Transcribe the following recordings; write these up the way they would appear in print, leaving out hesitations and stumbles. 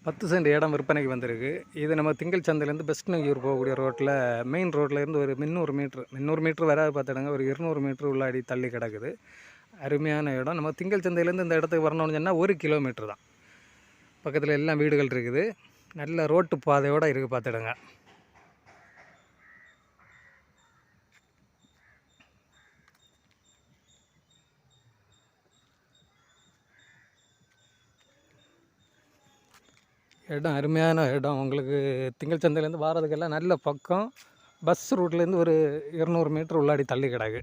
10 send இடம் விற்பனைக்கு வந்திருக்கு. இது நம்ம திங்கள் சந்தையிலேருந்து பெஸ்ட் நங்கியூர் போகக்கூடிய ரோட்டில் மெயின் ரோட்லேருந்து ஒரு 300 மீட்ரு வராது பார்த்துடுங்க. ஒரு 200 மீட்ரு உள்ளாடி தள்ளி கிடக்குது. அருமையான இடம். நம்ம திங்கள் சந்தையிலேருந்து இந்த இடத்துக்கு வரணும்னு சொன்னால் 1 கிலோமீட்ரு தான். பக்கத்தில் எல்லாம் வீடுகள் இருக்குது. நல்ல ரோட்டு பாதையோடு இருக்குது பார்த்துடுங்க. இடம் அருமையான இடம். உங்களுக்கு திங்கள் சந்தையிலேருந்து வாரதுக்கெல்லாம் நல்ல பக்கம். பஸ் ரூட்லேருந்து ஒரு 200 மீட்ரு உள்ளாடி தள்ளி கிடக்கு.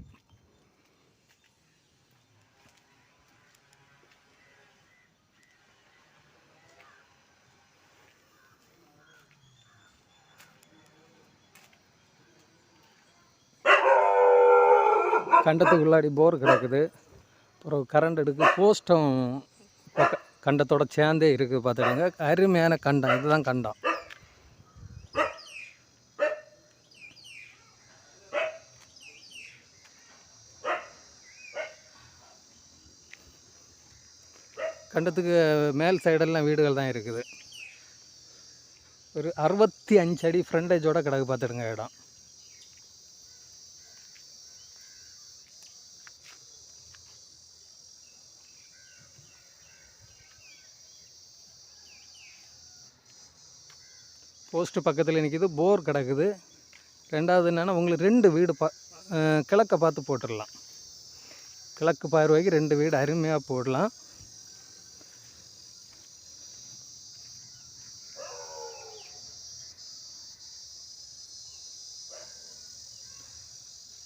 கண்டத்துக்கு உள்ளாடி போர் கிடக்குது. அப்புறம் கரண்ட் எடுக்கு போஸ்ட்டும் கண்டத்தோட சேர்ந்தே இருக்குது பார்த்துடுங்க. அருமையான கண்டம். இதுதான் கண்டம். கண்டத்துக்கு மேல் சைடெல்லாம் வீடுகள் தான் இருக்குது. ஒரு 65 அடி ஃப்ரண்டேஜோட கிடக்கு பார்த்துடுங்க இடம். போஸ்ட்டு பக்கத்தில் நிற்கிது. போர் கிடக்குது. ரெண்டாவது என்னென்னா உங்களுக்கு 2 வீடு கிழக்க பார்த்து போட்டுடலாம். கிழக்கு பார்வைக்கு 2 வீடு அருமையாக போடலாம்.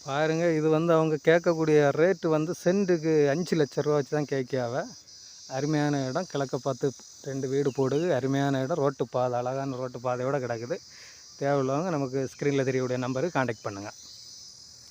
பாருங்கள், இது அவங்க கேட்கக்கூடிய ரேட்டு சென்ட்டுக்கு 5 லட்ச ரூபா வச்சு தான் கேட்காவ. அருமையான இடம். கிழக்க பார்த்து 2 வீடு போடுது. அருமையான இடம். ரோட்டு பாதை, அழகான ரோட்டு பாதையோடு கிடக்குது. தேவையுள்ளவங்க நமக்கு ஸ்க்ரீனில் தெரியக்கூடிய நம்பருக்கு காண்டாக்ட் பண்ணுங்கள்.